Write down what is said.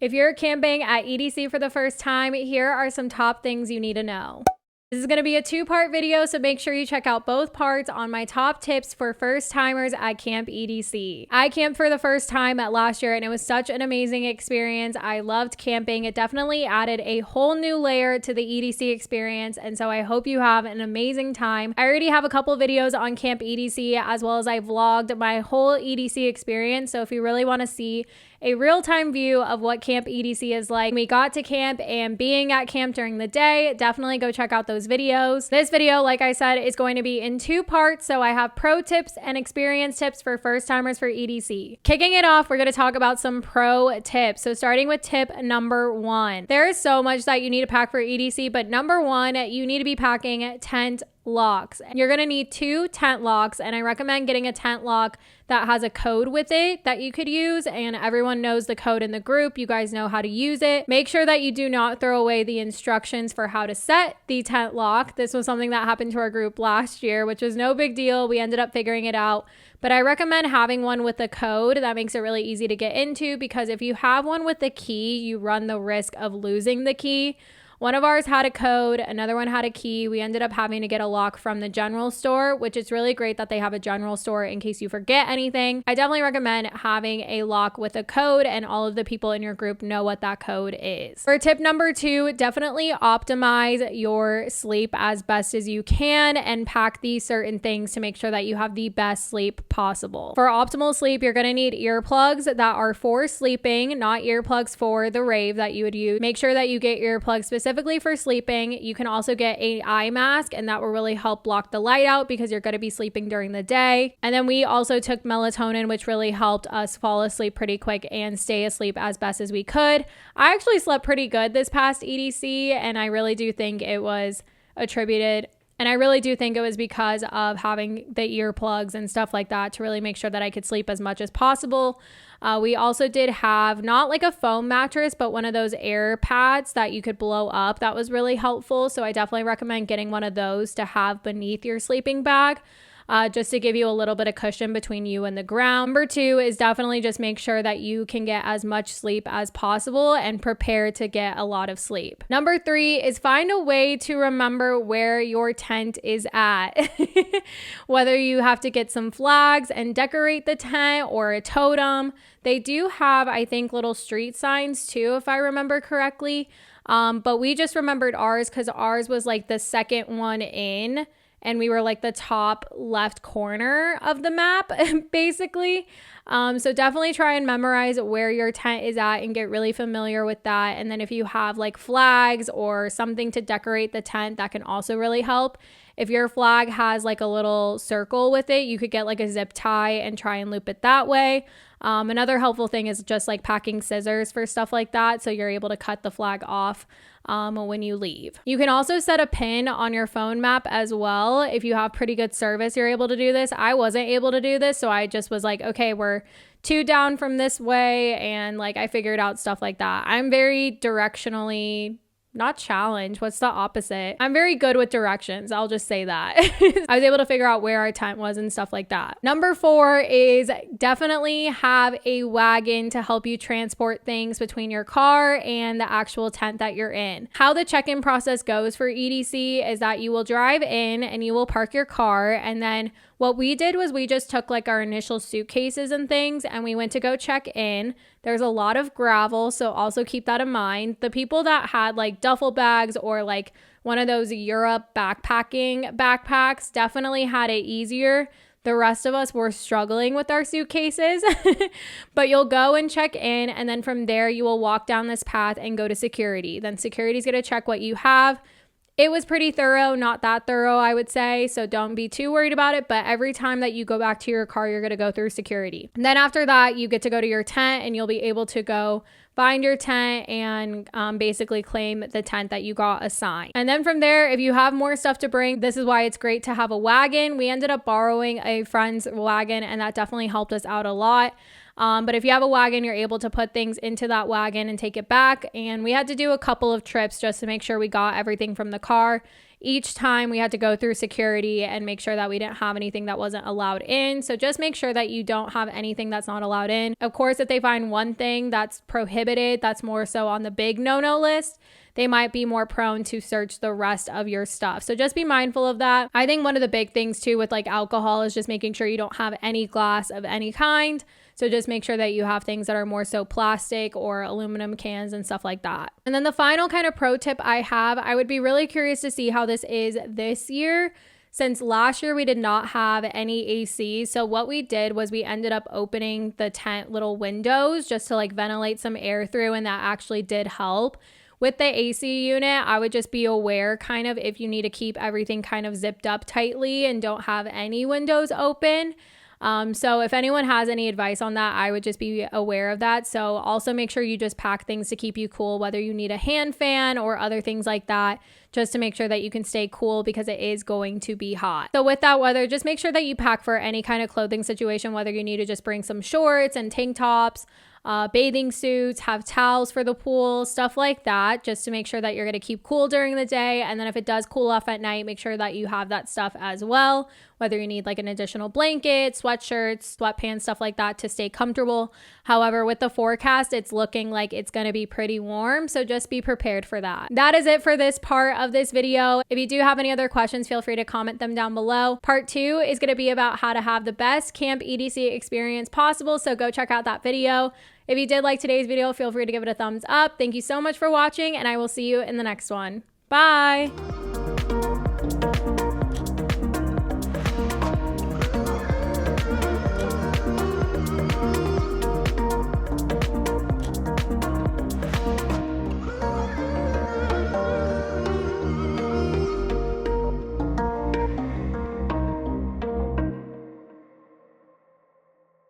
If you're camping at EDC for the first time, here are some top things you need to know. This is going to be a two-part video, so make sure you check out both parts on my top tips for first-timers at Camp EDC. I camped for the first time at last year, and it was such an amazing experience. I loved camping. It definitely added a whole new layer to the EDC experience, and so I hope you have an amazing time. I already have a couple videos on Camp EDC, as well as I vlogged my whole EDC experience, so if you really want to see a real-time view of what Camp EDC is like, we got to camp and being at camp during the day, definitely go check out those videos. This video, like I said, is going to be in two parts, so I have pro tips and experience tips for first-timers for EDC. Kicking it off, we're going to talk about some pro tips. So starting with tip number 1. There is so much that you need to pack for EDC, but number 1, you need to be packing tent locks. You're going to need 2 tent locks, and I recommend getting a tent lock that has a code with it that you could use, and everyone knows the code in the group. You guys know how to use it. Make sure that you do not throw away the instructions for how to set the tent lock. This was something that happened to our group last year, which was no big deal. We ended up figuring it out. But I recommend having one with a code. That makes it really easy to get into, because if you have one with the key, you run the risk of losing the key. One of ours had a code, another one had a key. We ended up having to get a lock from the general store, which is really great that they have a general store in case you forget anything. I definitely recommend having a lock with a code, and all of the people in your group know what that code is. For tip number 2, definitely optimize your sleep as best as you can and pack these certain things to make sure that you have the best sleep possible. For optimal sleep, you're going to need earplugs that are for sleeping, not earplugs for the rave that you would use. Make sure that you get earplugs specifically for sleeping. You can also get an eye mask, and that will really help block the light out because you're going to be sleeping during the day. And then we also took melatonin, which really helped us fall asleep pretty quick and stay asleep as best as we could. I actually slept pretty good this past EDC, and I really do think it was attributed, and I really do think it was because of having the earplugs and stuff like that to really make sure that I could sleep as much as possible. We also did have not like a foam mattress, but one of those air pads that you could blow up. That was really helpful. So I definitely recommend getting one of those to have beneath your sleeping bag. Just to give you a little bit of cushion between you and the ground. Number 2 is definitely just make sure that you can get as much sleep as possible and prepare to get a lot of sleep. Number 3 is find a way to remember where your tent is at. Whether you have to get some flags and decorate the tent or a totem. They do have, I think, little street signs too, if I remember correctly. But we just remembered ours because ours was like the second one in. And we were like the top left corner of the map, basically. So definitely try and memorize where your tent is at and get really familiar with that. And then if you have like flags or something to decorate the tent, that can also really help. If your flag has like a little circle with it, you could get like a zip tie and try and loop it that way. Another helpful thing is just like packing scissors for stuff like that, so you're able to cut the flag off when you leave. You can also set a pin on your phone map as well. If you have pretty good service, you're able to do this. I wasn't able to do this, so I just was like, okay, we're 2 down from this way, and like I figured out stuff like that. I'm very directionally not challenged. What's the opposite? I'm very good with directions. I'll just say that. I was able to figure out where our tent was and stuff like that. Number 4 is definitely have a wagon to help you transport things between your car and the actual tent that you're in. How the check-in process goes for EDC is that you will drive in and you will park your car, and then what we did was we just took like our initial suitcases and things and we went to go check in. There's a lot of gravel, so also keep that in mind. The people that had like duffel bags or like one of those Europe backpacking backpacks definitely had it easier. The rest of us were struggling with our suitcases, but you'll go and check in, and then from there you will walk down this path and go to security. Then security's going to check what you have. It was pretty thorough, not that thorough, I would say, so don't be too worried about it. But every time that you go back to your car, you're going to go through security. And then after that, you get to go to your tent, and you'll be able to go find your tent and basically claim the tent that you got assigned. And then from there, if you have more stuff to bring, this is why it's great to have a wagon. We ended up borrowing a friend's wagon, and that definitely helped us out a lot. But if you have a wagon, you're able to put things into that wagon and take it back. And we had to do a couple of trips just to make sure we got everything from the car. Each time we had to go through security and make sure that we didn't have anything that wasn't allowed in. So just make sure that you don't have anything that's not allowed in. Of course, if they find one thing that's prohibited, that's more so on the big no-no list, they might be more prone to search the rest of your stuff. So just be mindful of that. I think one of the big things too with like alcohol is just making sure you don't have any glass of any kind. So just make sure that you have things that are more so plastic or aluminum cans and stuff like that. And then the final kind of pro tip I have, I would be really curious to see how this is this year. Since last year we did not have any AC. So what we did was we ended up opening the tent little windows just to like ventilate some air through, and that actually did help. With the AC unit, I would just be aware kind of if you need to keep everything kind of zipped up tightly and don't have any windows open. So if anyone has any advice on that, I would just be aware of that. So also make sure you just pack things to keep you cool, whether you need a hand fan or other things like that, just to make sure that you can stay cool because it is going to be hot. So with that weather, just make sure that you pack for any kind of clothing situation, whether you need to just bring some shorts and tank tops, bathing suits, have towels for the pool, stuff like that, just to make sure that you're going to keep cool during the day. And then if it does cool off at night, make sure that you have that stuff as well, whether you need like an additional blanket, sweatshirts, sweatpants, stuff like that to stay comfortable. However, with the forecast, it's looking like it's going to be pretty warm, so just be prepared for that. That is it for this part of this video. If you do have any other questions, feel free to comment them down below. Part 2 is going to be about how to have the best camp EDC experience possible, so go check out that video. If you did like today's video, feel free to give it a thumbs up. Thank you so much for watching, and I will see you in the next one. Bye!